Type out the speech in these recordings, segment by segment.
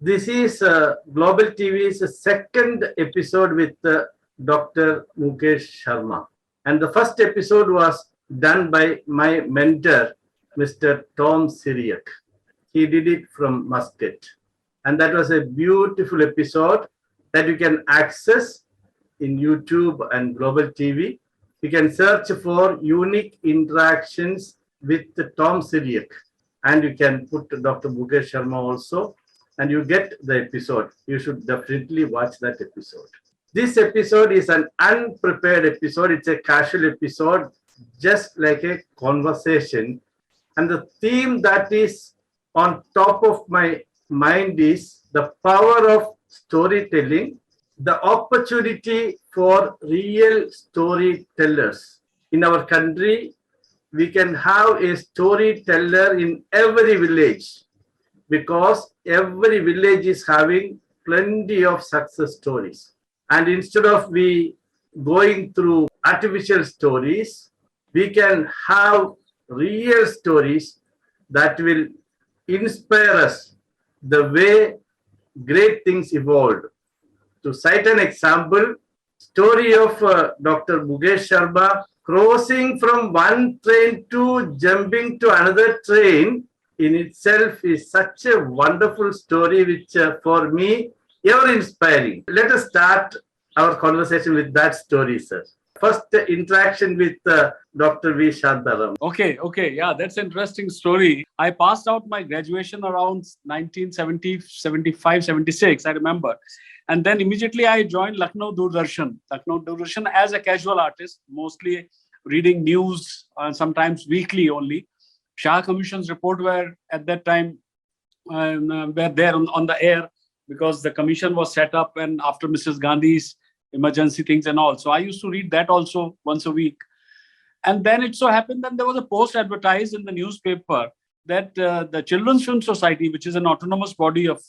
This is Global TV's second episode with Dr. Mukesh Sharma. And the first episode was done by my mentor, Mr. Tom Syriac. He did it from Muscat. And that was a beautiful episode that you can access in YouTube and Global TV. You can search for unique interactions with Tom Syriac. And you can put Dr. Mukesh Sharma also, and you get the episode. You should definitely watch that episode. This episode is an unprepared episode. It's a casual episode, just like a conversation. And the theme that is on top of my mind is the power of storytelling, the opportunity for real storytellers. In our country, we can have a storyteller in every village, because every village is having plenty of success stories. And instead of we going through artificial stories, we can have real stories that will inspire us the way great things evolved. To cite an example, story of Dr. Mukesh Sharma crossing from one train to jumping to another train in itself is such a wonderful story, which for me, ever inspiring. Let us start our conversation with that story, sir. First interaction with Dr. V. Shantaram. Okay. Yeah, that's an interesting story. I passed out my graduation around 1970, 75, 76, I remember. And then immediately I joined Lucknow Doordarshan as a casual artist, mostly reading news and sometimes weekly only. Shah Commission's report were at that time were there on the air, because the commission was set up and after Mrs. Gandhi's emergency things and all. So I used to read that also once a week. And then it so happened that there was a post advertised in the newspaper that the Children's Film Society, which is an autonomous body of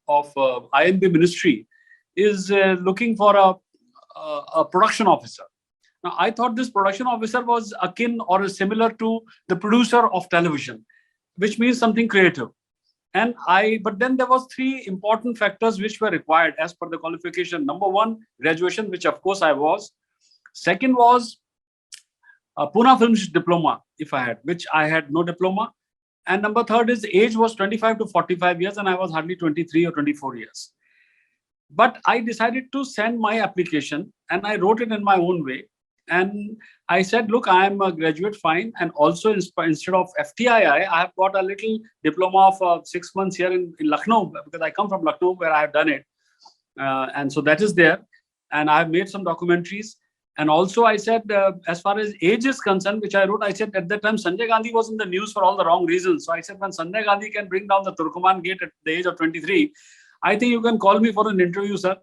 INB ministry, is looking for a production officer. Now, I thought this production officer was akin or similar to the producer of television, which means something creative. But then there was three important factors which were required as per the qualification. Number one, graduation, which of course I was. Second was a Pune Films diploma, if I had, which I had no diploma. And number third is age was 25 to 45 years, and I was hardly 23 or 24 years. But I decided to send my application, and I wrote it in my own way. And I said, look, I am a graduate, fine. And also instead of FTII, I have got a little diploma of 6 months here in Lucknow, because I come from Lucknow where I have done it. And so that is there. And I have made some documentaries. And also I said, as far as age is concerned, which I wrote, I said at that time, Sanjay Gandhi was in the news for all the wrong reasons. So I said, when Sanjay Gandhi can bring down the Turkoman gate at the age of 23, I think you can call me for an interview, sir.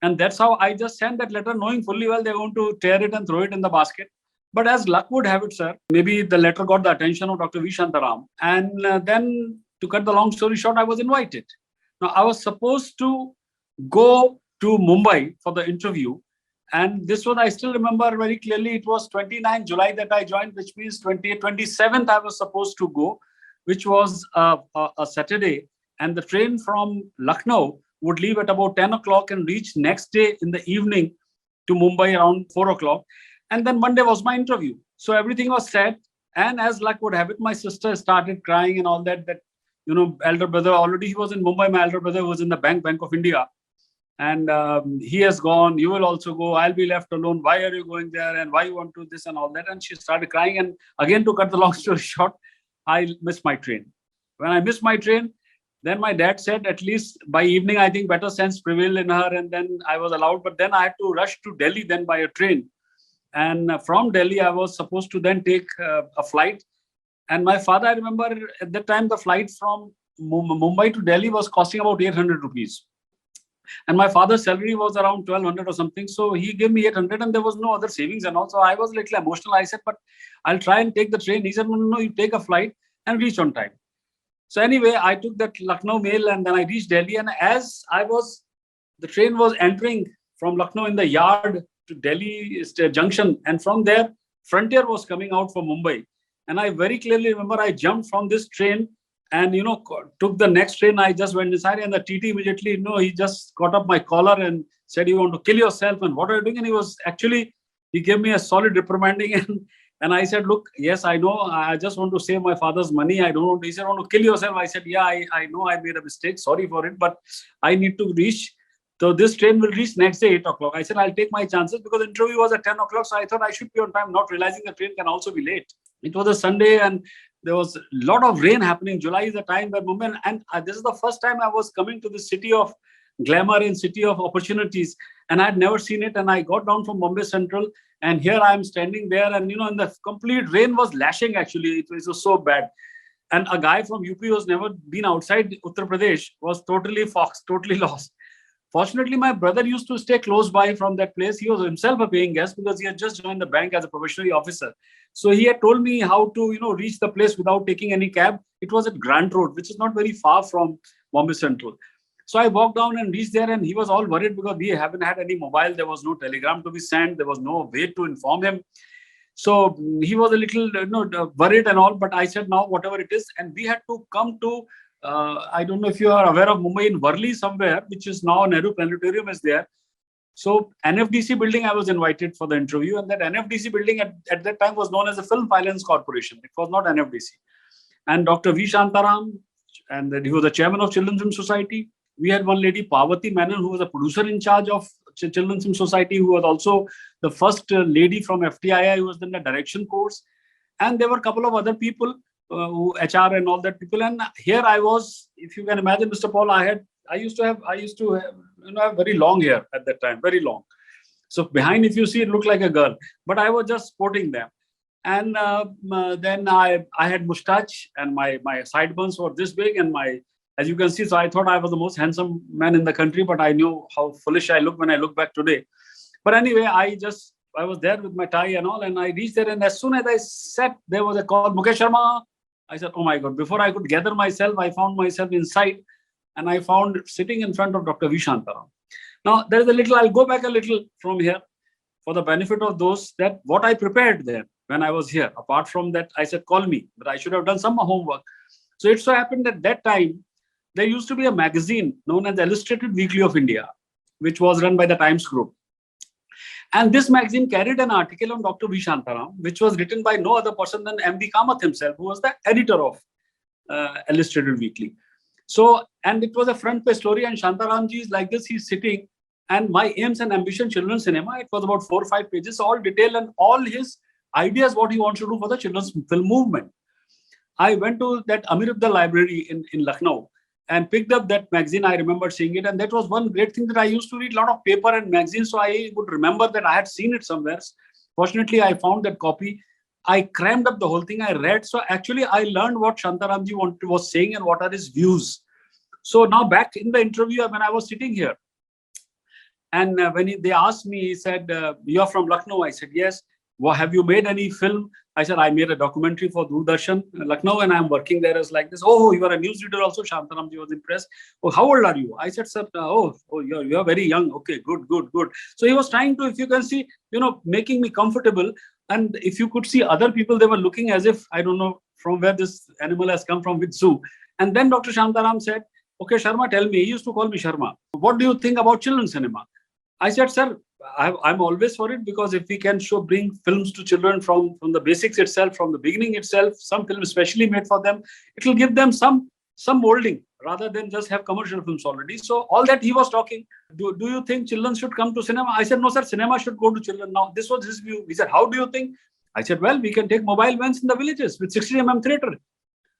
And that's how I just sent that letter, knowing fully well they're going to tear it and throw it in the basket. But as luck would have it, sir, maybe the letter got the attention of Dr. V. Shantaram. And then, to cut the long story short, I was invited. Now, I was supposed to go to Mumbai for the interview. And this one, I still remember very clearly. It was 29 July that I joined, which means 27th I was supposed to go, which was a Saturday. And the train from Lucknow would leave at about 10 o'clock and reach next day in the evening to Mumbai around 4 o'clock. And then Monday was my interview. So everything was set. And as luck would have it, my sister started crying and all that, elder brother, already he was in Mumbai. My elder brother was in the Bank of India. And he has gone. You will also go. I'll be left alone. Why are you going there? And why you want to do this and all that? And she started crying. And again, to cut the long story short, I missed my train. When I missed my train, then my dad said, at least by evening, I think better sense prevailed in her. And then I was allowed. But then I had to rush to Delhi then by a train. And from Delhi, I was supposed to then take a flight. And my father, I remember at that time, the flight from Mumbai to Delhi was costing about 800 rupees. And my father's salary was around 1200 or something. So he gave me 800 and there was no other savings. And also I was a little emotional. I said, but I'll try and take the train. He said, no, you take a flight and reach on time. So anyway, I took that Lucknow mail and then I reached Delhi. And as the train was entering from Lucknow in the yard to Delhi junction. And from there, Frontier was coming out for Mumbai. And I very clearly remember I jumped from this train And, took the next train. I just went inside, and the TT immediately, he just caught up my collar and said, "You want to kill yourself? And what are you doing?" And he gave me a solid reprimanding. And I said, "Look, yes, I know. I just want to save my father's money. I don't want to." He said, "Want to kill yourself?" I said, "Yeah, I know I made a mistake. Sorry for it, but I need to reach. So this train will reach next day, 8 o'clock. I said, I'll take my chances because the interview was at 10 o'clock. So I thought I should be on time, not realizing the train can also be late. It was a Sunday and there was a lot of rain happening. July is a time where Mumbai, and this is the first time I was coming to the city of glamour and city of opportunities. And I had never seen it. And I got down from Bombay Central, and here I am standing there. And, and the complete rain was lashing, actually. It was so bad. And a guy from UP who's never been outside Uttar Pradesh was totally lost. Fortunately, my brother used to stay close by from that place. He was himself a paying guest because he had just joined the bank as a probationary officer. So he had told me how to, reach the place without taking any cab. It was at Grant Road, which is not very far from Bombay Central. So I walked down and reached there, and he was all worried because we haven't had any mobile. There was no telegram to be sent. There was no way to inform him. So he was a little worried and all. But I said, now, whatever it is. And we had to come to I don't know if you are aware of Mumbai, in Worli somewhere, which is now Nehru Planetarium is there. So NFDC building, I was invited for the interview, and that NFDC building at that time was known as the Film Finance Corporation. It was not NFDC. And Dr. V. Shantaram, and he was the chairman of Children's Film Society. We had one lady, Parvati Menon, who was a producer in charge of Children's Film Society, who was also the first lady from FTII who was in the direction course. And there were a couple of other people, HR and all that people. And here I was, if you can imagine, Mr. Paul, I used to have very long hair at that time, very long. So behind, if you see, it looked like a girl, but I was just sporting them. And then I had mustache, and my sideburns were this big, and as you can see, so I thought I was the most handsome man in the country, but I knew how foolish I look when I look back today. But anyway, I was there with my tie and all, and I reached there, and as soon as I sat, there was a call, Mukesh Sharma. I said, oh my God, before I could gather myself, I found myself inside, and I found sitting in front of Dr. V. Shantaram. Now, I'll go back a little from here for the benefit of those, that what I prepared there when I was here. Apart from that, I said, call me, but I should have done some homework. So it so happened that that time, there used to be a magazine known as the Illustrated Weekly of India, which was run by the Times Group. And this magazine carried an article on Dr. V. Shantaram, which was written by no other person than MD Kamath himself, who was the editor of Illustrated Weekly. So, and it was a front page story, and Shantaramji is like this, he's sitting, and my aims and ambition, children's cinema, it was about 4 or 5 pages, all detailed, and all his ideas, what he wants to do for the children's film movement. I went to that Amiruddin library in Lucknow and picked up that magazine. I remember seeing it, and that was one great thing, that I used to read a lot of paper and magazines, so I would remember that I had seen it somewhere. Fortunately, I found that copy. I crammed up the whole thing. I read. So actually, I learned what Shantaramji was saying and what are his views. So now back in the interview, when I was sitting here, and when they asked me, he said, you're from Lucknow? I said, yes. Well, have you made any film? I said, I made a documentary for Doordarshan, Lucknow, and I'm working there as like this. Oh, you are a newsreader also? Shantaramji was impressed. Oh, how old are you? I said, sir, you're very young. Okay, good. So he was trying to, if you can see, making me comfortable. And if you could see other people, they were looking as if, I don't know from where this animal has come from, with zoo. And then Dr. Shantaram said, okay, Sharma, tell me, he used to call me Sharma, what do you think about children's cinema? I said, sir, I'm always for it, because if we can bring films to children from the basics itself, from the beginning itself, some film especially made for them, it will give them some molding rather than just have commercial films already. So all that he was talking, do you think children should come to cinema? I said, no, sir, cinema should go to children. Now, this was his view. He said, how do you think? I said, well, we can take mobile vans in the villages with 60mm theater.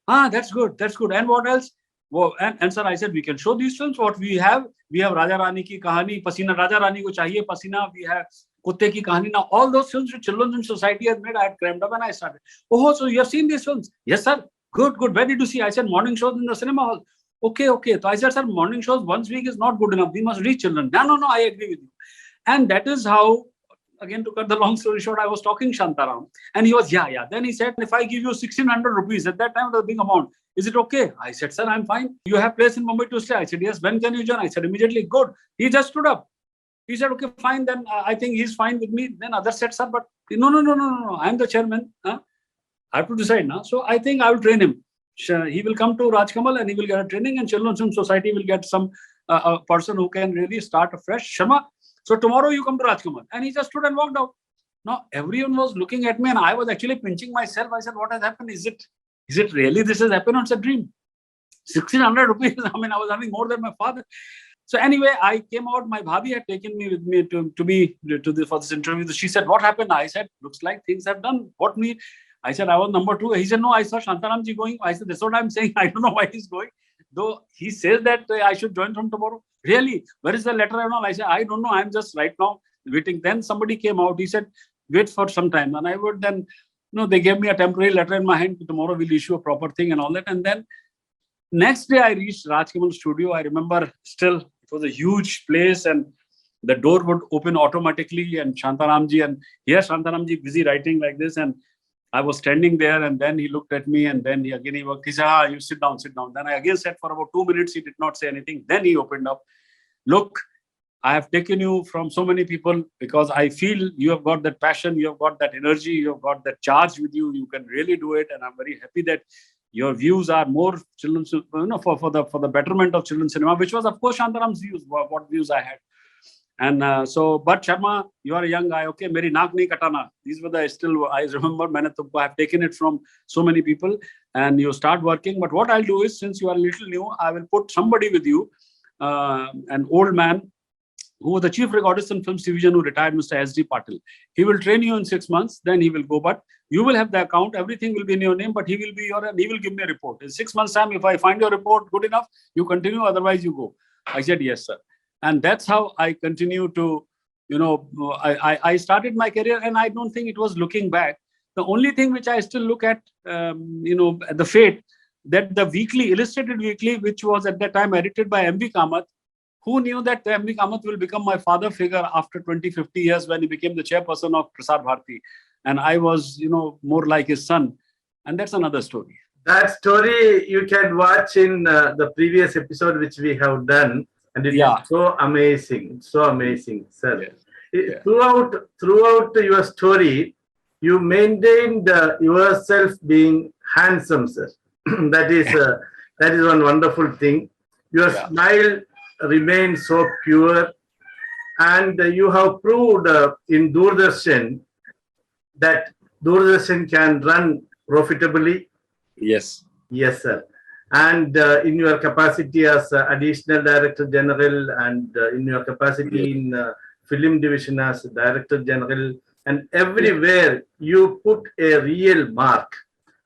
That's good. And what else? Well, and sir, I said, we can show these films. What we have Raja Rani ki kahani, Pasina, Raja Rani ko chahiye pasina, we have Kutte ki kahani. Now, all those films which Children's Film Society has made, I had crammed up and I started. Oh, so you have seen these films? Yes, sir. Good. Where did you see? I said, morning shows in the cinema hall. Okay. So I said, sir, morning shows once a week is not good enough. We must reach children. No, I agree with you. And that is how, again, to cut the long story short, I was talking Shantaram, and he was, yeah. Then he said, if I give you 1,600 rupees, at that time it was a big amount, is it okay? I said, sir, I'm fine. You have place in Mumbai to stay? I said, yes. When can you join? I said, immediately. Good. He just stood up. He said, okay, fine. Then I think he's fine with me. Then others said, sir, but no. I'm the chairman. I have to decide now. So I think I will train him. he will come to Rajkamal and he will get a training, and Children's Film Society will get some a person who can really start afresh. Sharma, so tomorrow you come to Rajkamal. And he just stood and walked out. Now everyone was looking at me and I was actually pinching myself. I said, what has happened? Is it really this has happened or it's a dream? 1,600 rupees. I mean, I was having more than my father. So anyway, I came out. My bhabhi had taken me with me for this interview. She said, "What happened?" I said, "Looks like things have done." What me? I said, "I was number 2." He said, "No, I saw Shantaramji going." I said, "That's what I'm saying. I don't know why he's going." Though he says that I should join from tomorrow. Really? Where is the letter and all? I said, "I don't know. I'm just right now waiting." Then somebody came out. He said, "Wait for some time." And I would then, they gave me a temporary letter in my hand. Tomorrow we'll issue a proper thing and all that. And then next day I reached Rajkamal studio. I remember still it was a huge place and the door would open automatically and Shantaramji, and here Shantaramji busy writing like this, and I was standing there, and then he looked at me and then he worked. He said, you sit down, sit down. Then I again sat for about 2 minutes. He did not say anything. Then he opened up. Look, I have taken you from so many people because I feel you have got that passion, you have got that energy, you have got that charge with you. You can really do it. And I'm very happy that your views are more children's, for the betterment of children's cinema, which was, of course, Shantaram's views, what views I had. And but Sharma, you are a young guy. Okay, meri naak nahi katana. These were I remember, I have taken it from so many people, and you start working. But what I'll do is, since you are a little new, I will put somebody with you, an old man who was the chief recordist in Films Division, who retired, Mr. S.D. Patil. He will train you in 6 months, then he will go. But you will have the account, everything will be in your name, but he will give me a report. In 6 months' time, if I find your report good enough, you continue, otherwise you go. I said, yes, sir. And that's how I continue to, I started my career, and I don't think it was looking back. The only thing which I still look at, the fate, that the weekly, illustrated weekly, which was at that time edited by NV Kamath, who knew that NV Kamath will become my father figure after 20-50 years when he became the chairperson of Prasar Bharati. And I was, more like his son. And that's another story. That story you can watch in the previous episode which we have done. And it is so amazing, sir. Yeah. Throughout your story, you maintained yourself being handsome, sir. that is one wonderful thing. Your smile remains so pure, and you have proved in Doordarshan that Doordarshan can run profitably. Yes. Yes, sir. And in your capacity as additional director general, and in your capacity in film division as director general, and everywhere you put a real mark,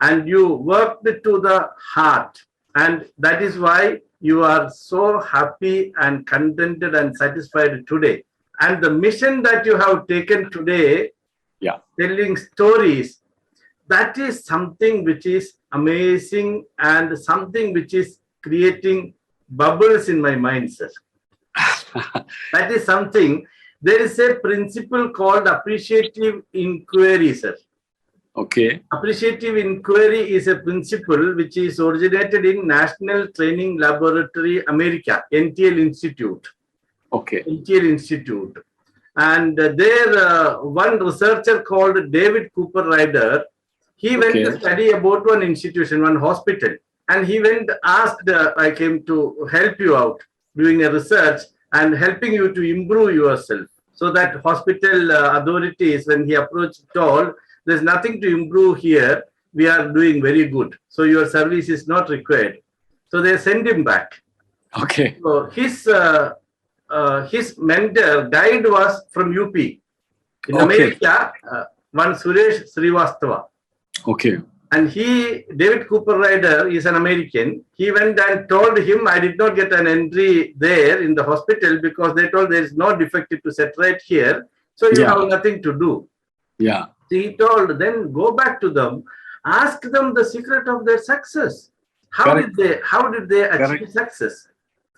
and you worked to the heart, and that is why you are so happy and contented and satisfied today. And the mission that you have taken today, telling stories, that is something which is amazing and something which is creating bubbles in my mind, sir. That is something. There is a principle called appreciative inquiry, sir. Okay. Appreciative inquiry is a principle which is originated in National Training Laboratory, America, NTL Institute. Okay. NTL Institute. And there, one researcher called David Cooper Ryder, he went to study about one institution, one hospital. And he went, asked, I came to help you out, doing a research and helping you to improve yourself. So that hospital authorities, when he approached, told, there's nothing to improve here. We are doing very good. So your service is not required. So they sent him back. Okay. So his mentor guide was from UP. In America, one Suresh Srivastava. Okay. And David Cooper Ryder is an American. He went and told him, I did not get an entry there in the hospital because they told there is no defective to set right here. So you have nothing to do. Yeah. So he told, then go back to them, ask them the secret of their success. How did they achieve success?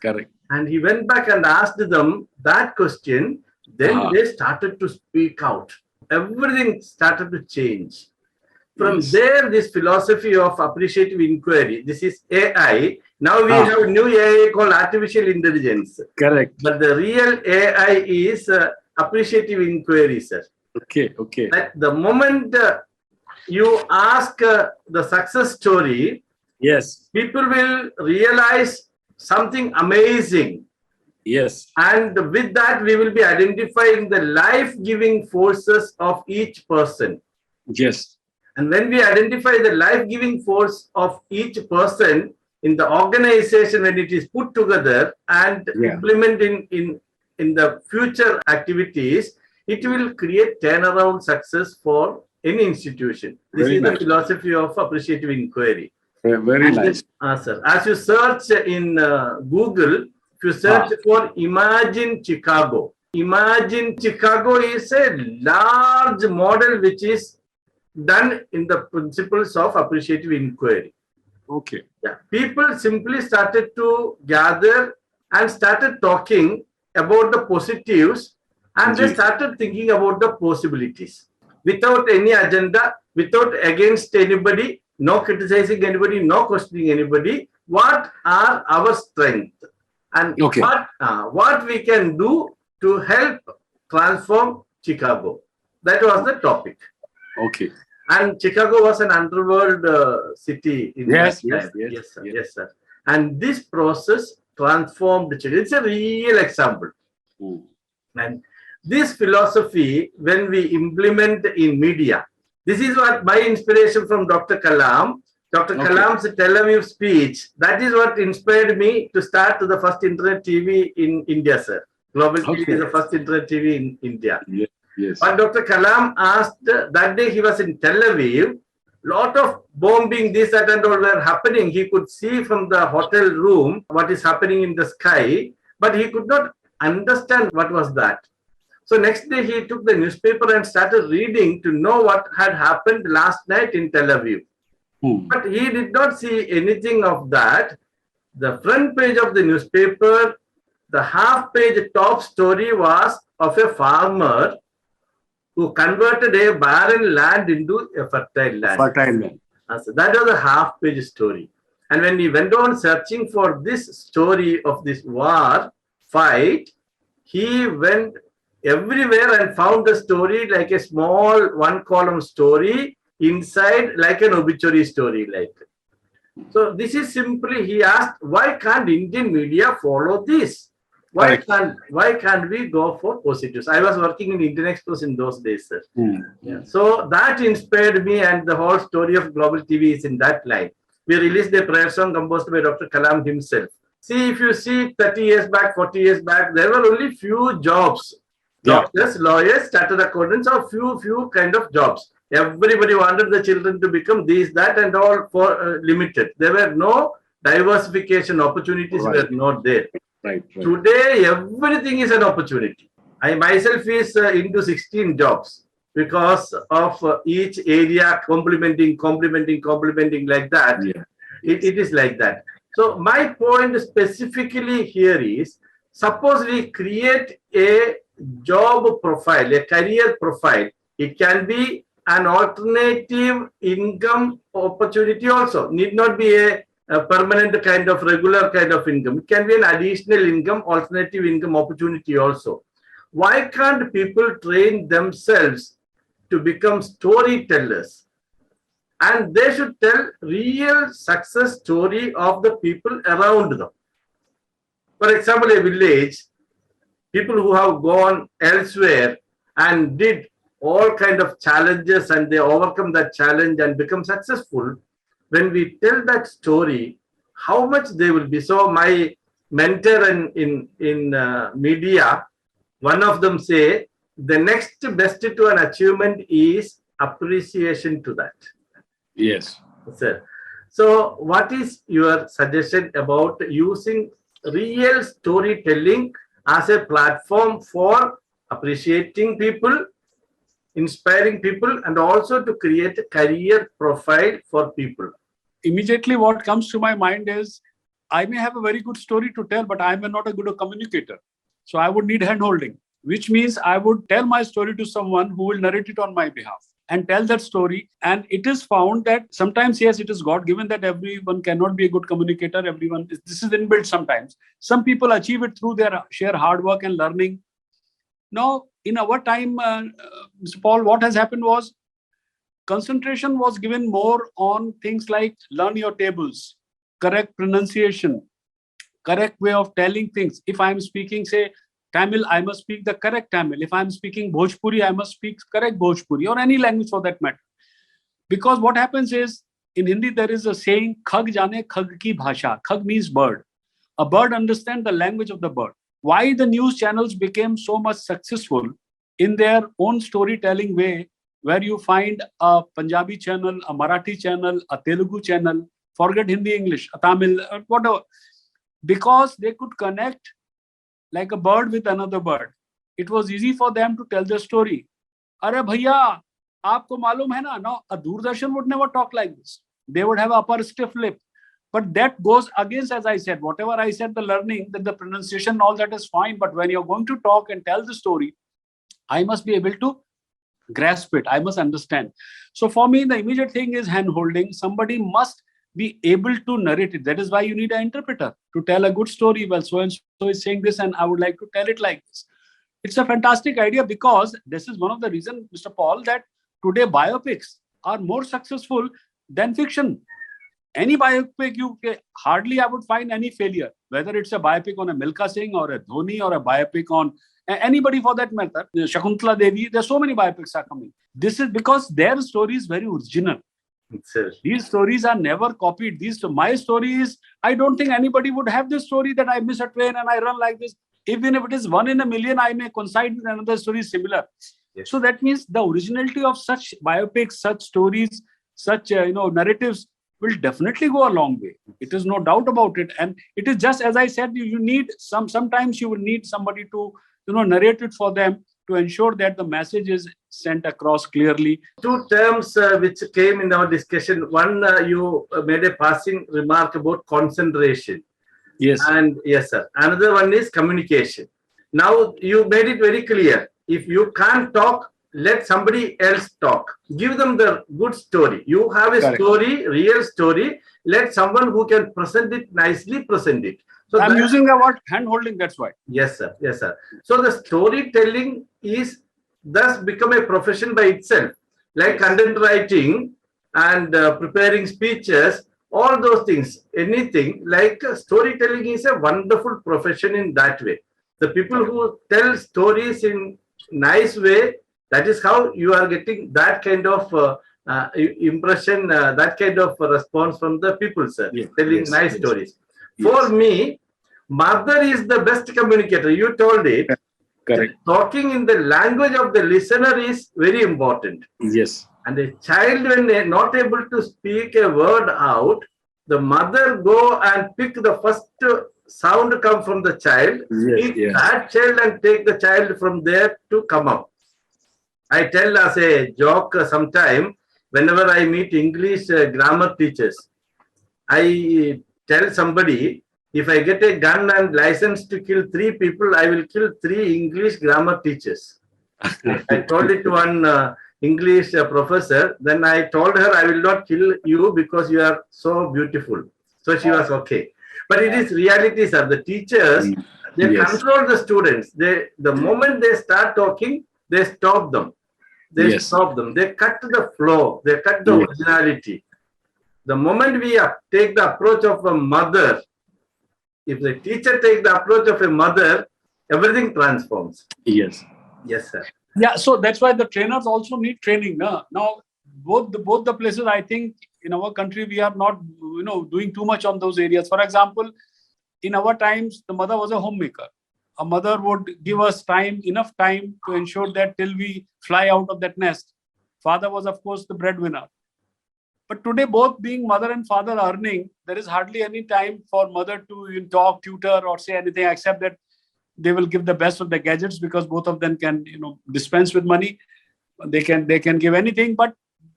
Correct. And he went back and asked them that question. Then they started to speak out. Everything started to change. From there, this philosophy of appreciative inquiry, this is AI. Now we have new AI called artificial intelligence. Correct. But the real AI is appreciative inquiry, sir. Okay. That the moment you ask the success story, Yes. People will realize something amazing. Yes. And with that, we will be identifying the life-giving forces of each person. Yes. And when we identify the life-giving force of each person in the organization, when it is put together and Yeah. implemented in the future activities, it will create turnaround success for any institution. This Very is the nice. philosophy of appreciative inquiry. Very And nice. sir, as you search in Google, if you search for Imagine Chicago is a large model which is done in the principles of appreciative inquiry. Okay. Yeah. People simply started to gather and started talking about the positives, and they started thinking about the possibilities without any agenda, without against anybody, no criticizing anybody, no questioning anybody. What are our strengths and Okay. what we can do to help transform Chicago? That was the topic. Okay. And Chicago was an underworld city in Yes, that time. yes, Yes, sir. yes. Yes, sir. And this process transformed Chicago. It's a real example. And this philosophy, when we implement in media, this is what my inspiration from Dr. Kalam. Dr. Okay. Kalam's Tel Aviv speech, that is what inspired me to start the first internet TV in India, sir. Global TV is the first internet TV in India. Yes. Yes. But Dr. Kalam asked, that day he was in Tel Aviv, lot of bombing, this, that, and all were happening. He could see from the hotel room what is happening in the sky, but he could not understand what was that. So next day he took the newspaper and started reading to know what had happened last night in Tel Aviv. But he did not see anything of that. The front page of the newspaper, the half page top story was of a farmer who converted a barren land into a fertile land. So that was a half page story. And when he went on searching for this story of this war fight, he went everywhere and found the story like a small one column story inside, like an obituary story. So this is simply, he asked, why can't Indian media follow this? Why can't we go for positives? I was working in Indian Express in those days, sir. Yeah. So that inspired me, and the whole story of Global TV is in that line. We released a prayer song composed by Dr. Kalam himself. See, if you see 30 years back, 40 years back, there were only few jobs. Doctors, lawyers, chartered accountants, or few kind of jobs. Everybody wanted the children to become this, that, and all for limited. There were no diversification opportunities were not there. Today, everything is an opportunity. I myself is into 16 jobs because of each area complementing like that. It is like that. So my point specifically here is, suppose we create a job profile, a career profile. It can be an alternative income opportunity also. Need not be a permanent kind of regular kind of income. It can be an additional income, alternative income opportunity also. Why can't people train themselves to become storytellers? And they should tell real success story of the people around them. For example, a village, people who have gone elsewhere and did all kind of challenges and they overcome that challenge and become successful. When we tell that story, how much they will be. So my mentor in media, one of them say, the next best to an achievement is appreciation to that. Yes. Sir. So what is your suggestion about using real storytelling as a platform for appreciating people, inspiring people, and also to create a career profile for people? Immediately what comes to my mind is, I may have a very good story to tell, but I am not a good communicator. So I would need hand-holding, which means I would tell my story to someone who will narrate it on my behalf and tell that story. And it is found that sometimes, yes, it is God-given that everyone cannot be a good communicator. This is inbuilt sometimes. Some people achieve it through their sheer hard work and learning. Now, in our time, Mr. Paul, what has happened was, concentration was given more on things like learn your tables, correct pronunciation, correct way of telling things. If I'm speaking, say, Tamil, I must speak the correct Tamil. If I'm speaking Bhojpuri, I must speak correct Bhojpuri, or any language for that matter. Because what happens is, in Hindi, there is a saying, khag jane khag ki bhasha. Khag means bird. A bird understands the language of the bird. Why the news channels became so much successful in their own storytelling way, where you find a Punjabi channel, a Marathi channel, a Telugu channel, forget Hindi, English, a Tamil, whatever, because they could connect like a bird with another bird. It was easy for them to tell the story. Arey bhaiya, aapko malum hai na? No, a Doordarshan would never talk like this. They would have upper stiff lip. But that goes against, as I said, whatever I said, the learning, that the pronunciation, all that is fine. But when you're going to talk and tell the story, I must be able to grasp it. I must understand. So for me, the immediate thing is hand holding. Somebody must be able to narrate it. That is why you need an interpreter to tell a good story. Well, so and so is saying this, and I would like to tell it like this. It's a fantastic idea, because this is one of the reasons, Mr. Paul, that today biopics are more successful than fiction. Any biopic, hardly I would find any failure, whether it's a biopic on a Milka Singh or a Dhoni, or a biopic on anybody for that matter. Shakuntala Devi, there's so many biopics are coming. This is because their story is very original. These stories are never copied. My story is, I don't think anybody would have this story that I miss a train and I run like this. Even if it is 1 in a million, I may coincide with another story similar. Yes. So that means the originality of such biopics, such stories, such narratives will definitely go a long way. It is no doubt about it. And it is just, as I said, you need sometimes you will need somebody to narrate it for them, to ensure that the message is sent across clearly. Two terms which came in our discussion. One, you made a passing remark about concentration. Yes. And yes, sir. Another one is communication. Now, you made it very clear. If you can't talk, let somebody else talk. Give them the good story. You have a Correct. story, real story. Let someone who can present it nicely present it. So I'm using the word hand holding. That's why. Yes, sir. Yes, sir. So the storytelling is thus become a profession by itself, like content writing and preparing speeches, all those things. Anything like storytelling is a wonderful profession in that way. The people who tell stories in nice way, that is how you are getting that kind of impression, that kind of response from the people, sir. Yes, telling nice stories. For me, mother is the best communicator. You told it. Correct. Talking in the language of the listener is very important. Yes. And a child, when they are not able to speak a word out, the mother go and pick the first sound come from the child, speak that child and take the child from there to come up. I tell as a joke sometime, whenever I meet English grammar teachers, I tell somebody, if I get a gun and license to kill 3 people, I will kill 3 English grammar teachers. I told it to one English professor. Then I told her, I will not kill you because you are so beautiful. So she was okay. But it is reality, sir. The teachers, they control the students. The moment they start talking, they stop them. They stop them. They cut the flow. They cut the originality. The moment we take the approach of a mother, if the teacher takes the approach of a mother, everything transforms. Yes. Yes, sir. Yeah, so that's why the trainers also need training. Now, both the places, I think, in our country, we are not, doing too much on those areas. For example, in our times, the mother was a homemaker. A mother would give us enough time to ensure that till we fly out of that nest. Father was, of course, the breadwinner. But today, both being mother and father earning, there is hardly any time for mother to talk, tutor, or say anything, except that they will give the best of the gadgets, because both of them can, dispense with money. They can give anything. But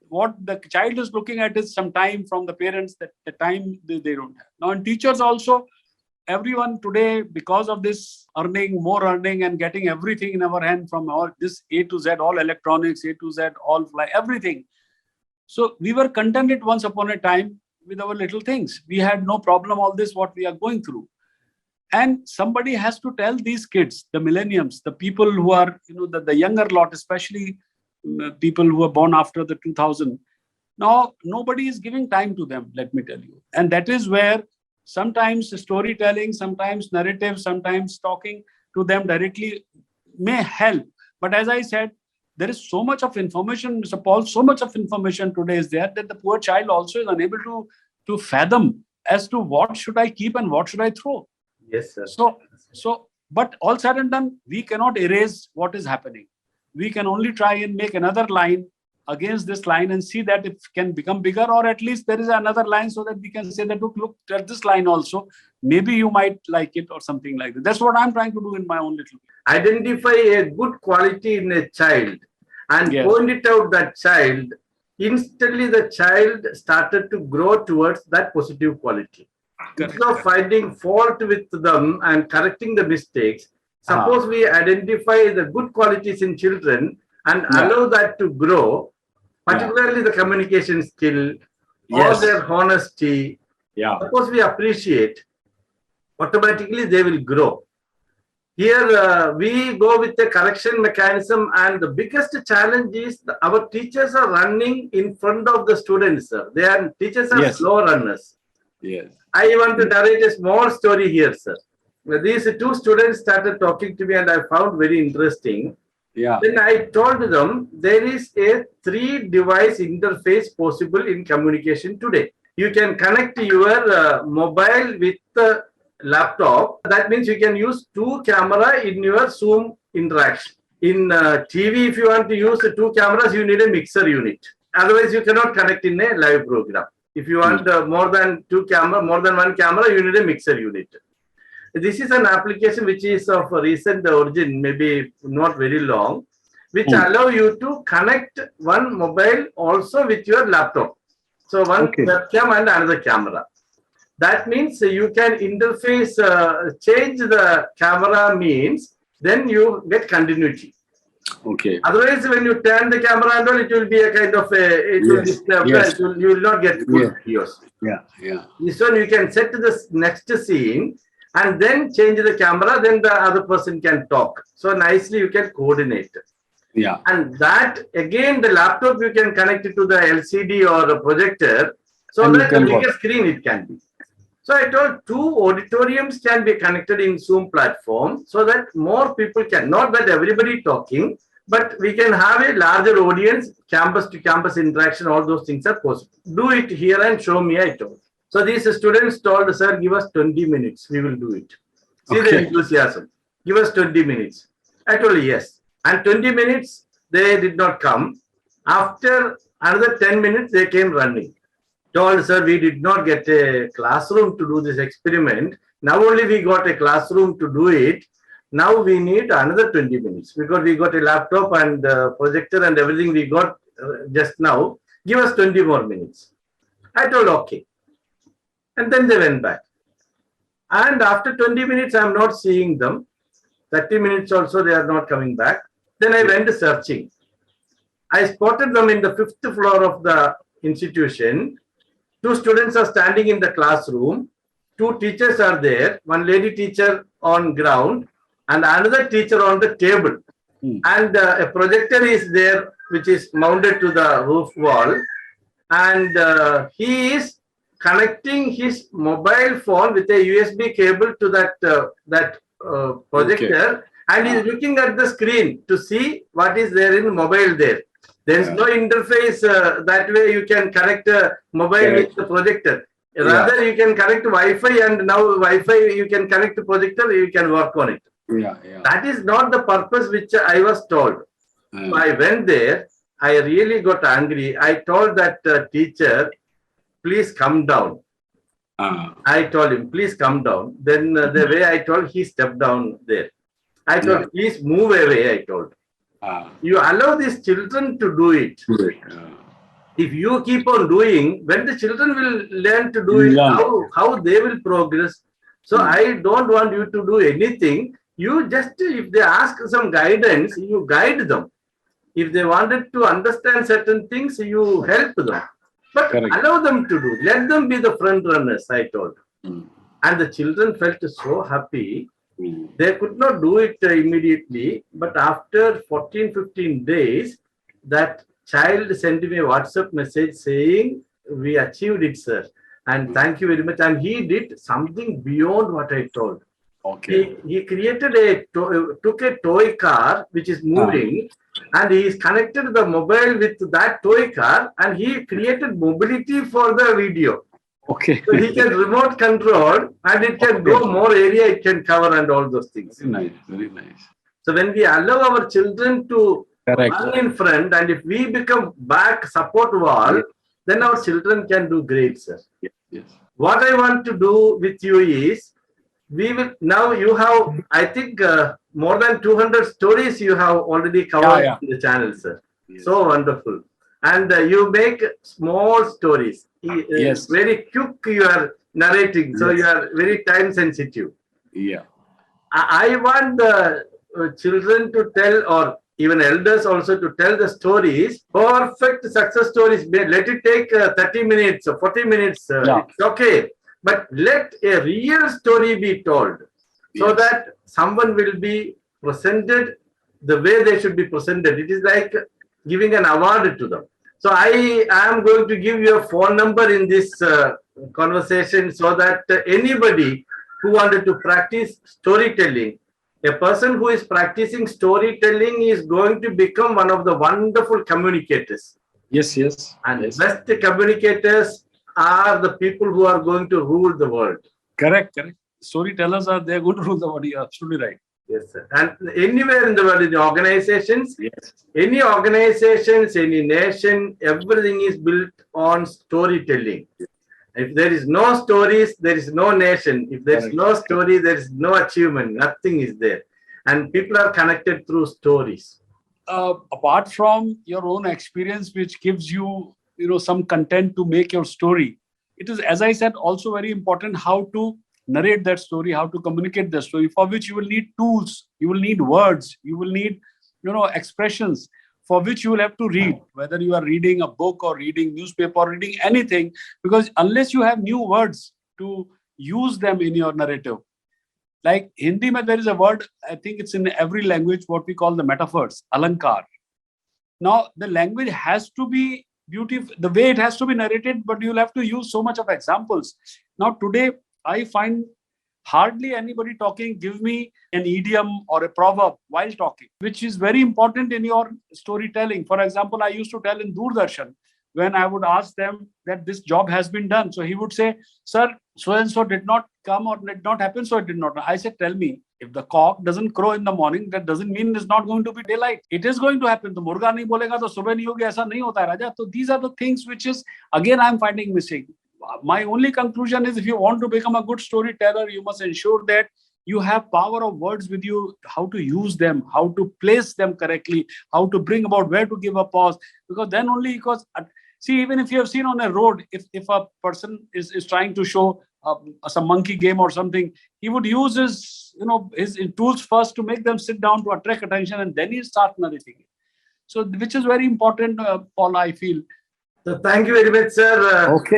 what the child is looking at is some time from the parents, that the time they don't have. Now, in teachers also, everyone today, because of this more earning and getting everything in our hand from all this A to Z, all electronics, A to Z, all fly, everything. So we were contented once upon a time with our little things. We had no problem, all this, what we are going through. And somebody has to tell these kids, the millenniums, the people who are, the younger lot, especially people who were born after the 2000. Now, nobody is giving time to them, let me tell you. And that is where sometimes storytelling, sometimes narrative, sometimes talking to them directly may help. But as I said, there is so much of information, Mr. Paul, so much of information today is there that the poor child also is unable to fathom as to what should I keep and what should I throw. Yes, sir. But all said and done, we cannot erase what is happening. We can only try and make another line against this line and see that it can become bigger, or at least there is another line so that we can say that, look at this line also. Maybe you might like it or something like that. That's what I'm trying to do in my own little way. Identify a good quality in a child and point it out that child. Instantly, the child started to grow towards that positive quality. Instead of finding fault with them and correcting the mistakes, suppose we identify the good qualities in children and allow that to grow, particularly the communication skill, or their honesty. Suppose we appreciate, automatically they will grow. Here we go with the correction mechanism, and the biggest challenge is our teachers are running in front of the students. Sir. Teachers are slow runners. Yes. I want to narrate a small story here, sir. These two students started talking to me and I found very interesting. Then I told them there is a 3-device interface possible in communication today. You can connect your mobile with the laptop. That means you can use 2 cameras in your Zoom interaction. In TV, if you want to use 2 cameras, you need a mixer unit. Otherwise, you cannot connect in a live program. If you want more than 1 camera, you need a mixer unit. This is an application which is of recent origin, maybe not very long, which allow you to connect one mobile also with your laptop. So one webcam and another camera. That means you can interface, change the camera means, then you get continuity. Otherwise, when you turn the camera and all, it will be a kind of you will not get good videos. This one you can set to the next scene and then change the camera, then the other person can talk. So nicely you can coordinate. And that again, the laptop you can connect it to the LCD or a projector, so that the bigger screen it can be. So I told 2 auditoriums can be connected in Zoom platform so that more people can, not that everybody talking, but we can have a larger audience, campus to campus interaction, all those things are possible. Do it here and show me, I told. So these students told, sir, give us 20 minutes, we will do it. See the enthusiasm. Give us 20 minutes. I told yes. And 20 minutes, they did not come. After another 10 minutes, they came running. Told, sir, we did not get a classroom to do this experiment. Now only we got a classroom to do it. Now we need another 20 minutes because we got a laptop and projector and everything we got just now. Give us 20 more minutes. I told, okay. And then they went back. And after 20 minutes, I am not seeing them. 30 minutes also, they are not coming back. Then I went searching. I spotted them in the 5th floor of the institution. 2 students are standing in the classroom. 2 teachers are there. One lady teacher on ground and another teacher on the table. And a projector is there which is mounted to the roof wall. And he is connecting his mobile phone with a USB cable to that projector, and he is looking at the screen to see what is there in the mobile there. There is no interface that way you can connect a mobile with the projector. Rather, you can connect Wi-Fi, and now Wi-Fi you can connect the projector, you can work on it. That is not the purpose which I was told. So I went there. I really got angry. I told that teacher, please come down. I told him, please come down. Then the way I told, he stepped down there. I told, please move away, I told. You allow these children to do it. If you keep on doing, when the children will learn to do it, how they will progress. So I don't want you to do anything. You just, if they ask some guidance, you guide them. If they wanted to understand certain things, you help them. But allow them to do. Let them be the front runners, I told. And the children felt so happy. They could not do it immediately. But after 14, 15 days, that child sent me a WhatsApp message saying, "We achieved it, sir. And thank you very much." And he did something beyond what I told. Okay. He created took a toy car which is moving, and he is connected the mobile with that toy car, and he created mobility for the video. Okay. So he can remote control, and it can go more area it can cover and all those things. Very nice. Very nice. So when we allow our children to Correct. run in front, and if we become back support wall, then our children can do great, sir. Yes. Yes. What I want to do with you is, we will now you have, I think, more than 200 stories you have already covered in the channel, sir. Yes. So wonderful. And you make small stories. Yes. Very quick you are narrating, so you are very time sensitive. Yeah. I want the children to tell, or even elders also, to tell the stories, perfect success stories. Let it take 30 minutes or 40 minutes. It's okay. But let a real story be told, so that someone will be presented the way they should be presented. It is like giving an award to them. So I am going to give you a phone number in this conversation, so that anybody who wanted to practice storytelling, a person who is practicing storytelling is going to become one of the wonderful communicators. Yes, yes. And best communicators are the people who are going to rule the world. Correct, correct. Storytellers are there going to rule the world. You're absolutely right. Yes, sir. And anywhere in the world, in the organizations, any organizations, any nation, everything is built on storytelling. If there is no stories, there is no nation. If there is no story, there is no achievement. Nothing is there. And people are connected through stories. Apart from your own experience, which gives you, some content to make your story, it is, as I said, also very important how to narrate that story, how to communicate the story, for which you will need tools, you will need words, you will need, expressions, for which you will have to read, whether you are reading a book or reading newspaper or reading anything, because unless you have new words to use them in your narrative. Like Hindi, there is a word, I think it's in every language, what we call the metaphors, alankar. Now, the language has to be beautiful, the way it has to be narrated, but you'll have to use so much of examples. Now, today, I find hardly anybody talking, give me an idiom or a proverb while talking, which is very important in your storytelling. For example, I used to tell in Doordarshan, when I would ask them that this job has been done. So he would say, "Sir, so-and-so did not come or did not happen, so it did not." I said, "Tell me, if the cock doesn't crow in the morning, that doesn't mean it's not going to be daylight. It is going to happen. The murga nahi bolega, to subah nahi hogi, aisa nahi hota hai, Raja." So these are the things which is, again, I'm finding missing. My only conclusion is, if you want to become a good storyteller, you must ensure that you have power of words with you, how to use them, how to place them correctly, how to bring about where to give a pause. Because then only, because see, even if you have seen on a road, if a person is trying to show some monkey game or something, he would use his tools first to make them sit down to attract attention, and then he starts narrating it. So, which is very important, Paul, I feel. So thank you very much, sir.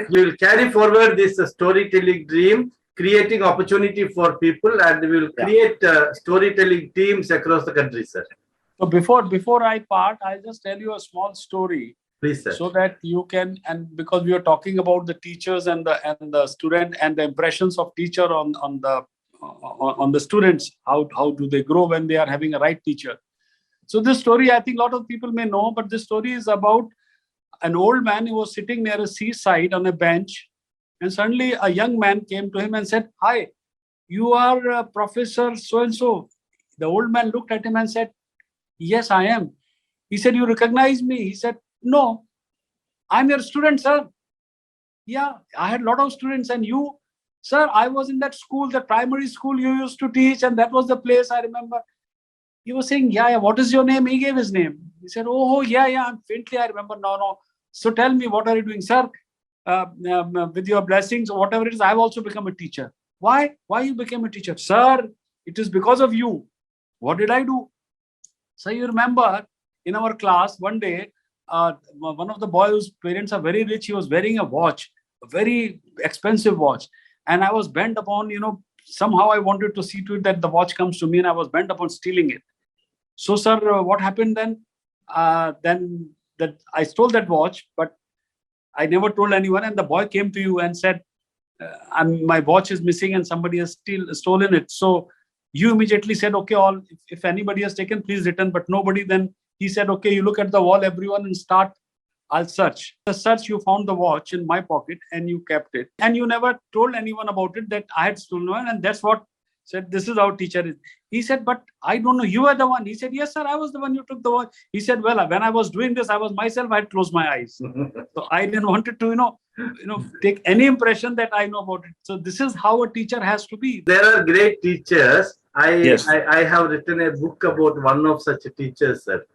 We will carry forward this storytelling dream, creating opportunity for people, and we will create storytelling teams across the country, sir. So before I part, I'll just tell you a small story. Please, sir. So that you can, and because we are talking about the teachers and the student and the impressions of teacher on the students, how do they grow when they are having a right teacher. So this story, I think a lot of people may know, but this story is about an old man who was sitting near a seaside on a bench, and suddenly a young man came to him and said, "Hi, you are Professor so-and-so." The old man looked at him and said, "Yes, I am." He said, "You recognize me?" He said, "No, I'm your student, sir." "Yeah, I had a lot of students. And you?" "Sir, I was in that school, the primary school you used to teach, and that was the place I remember." He was saying, yeah, what is your name? He gave his name. He said, "Oh, yeah, faintly I remember. No. So tell me, what are you doing?" "Sir, with your blessings or whatever it is, I've also become a teacher." "Why? Why you became a teacher?" "Sir, it is because of you." "What did I do?" So you remember in our class one day, one of the boys whose parents are very rich, he was wearing a watch, a very expensive watch. And I was bent upon, somehow I wanted to see to it that the watch comes to me, and I was bent upon stealing it. "So, sir, what happened then?" Then that I stole that watch, but I never told anyone. And the boy came to you and said, my watch is missing and somebody has stolen it. So you immediately said, okay, if anybody has taken, please return, but nobody. Then he said, okay, you look at the wall, everyone, and start. I'll search. The search, you found the watch in my pocket and you kept it. And you never told anyone about it that I had stolen one. And that's what said, this is our teacher is. He said, but I don't know, you were the one. He said, yes, sir, I was the one, you took the watch. He said, well, when I was doing this, I was myself, I had closed my eyes. So I didn't want it to, take any impression that I know about it. So this is how a teacher has to be. There are great teachers. Yes. I have written a book about one of such teachers, sir.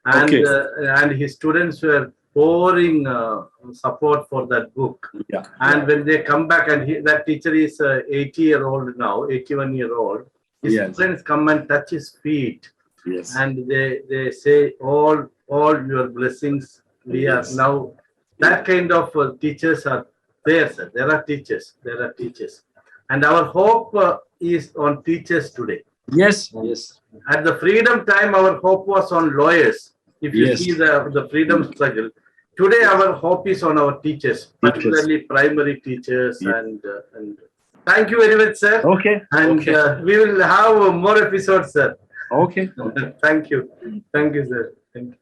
And, and his students were pouring support for that book. Yeah. And when they come back, and that teacher is 80-year-old now, 81-year-old, his friends come and touch his feet. Yes. And they say, all your blessings, we are now. That kind of teachers are there, sir. There are teachers. And our hope is on teachers today. Yes. At the freedom time, our hope was on lawyers. If you see the freedom struggle, today our hope is on our teachers, particularly primary teachers. And thank you very much, sir. Okay. And we will have more episodes, sir. Okay. Thank you. Thank you, sir. Thank you.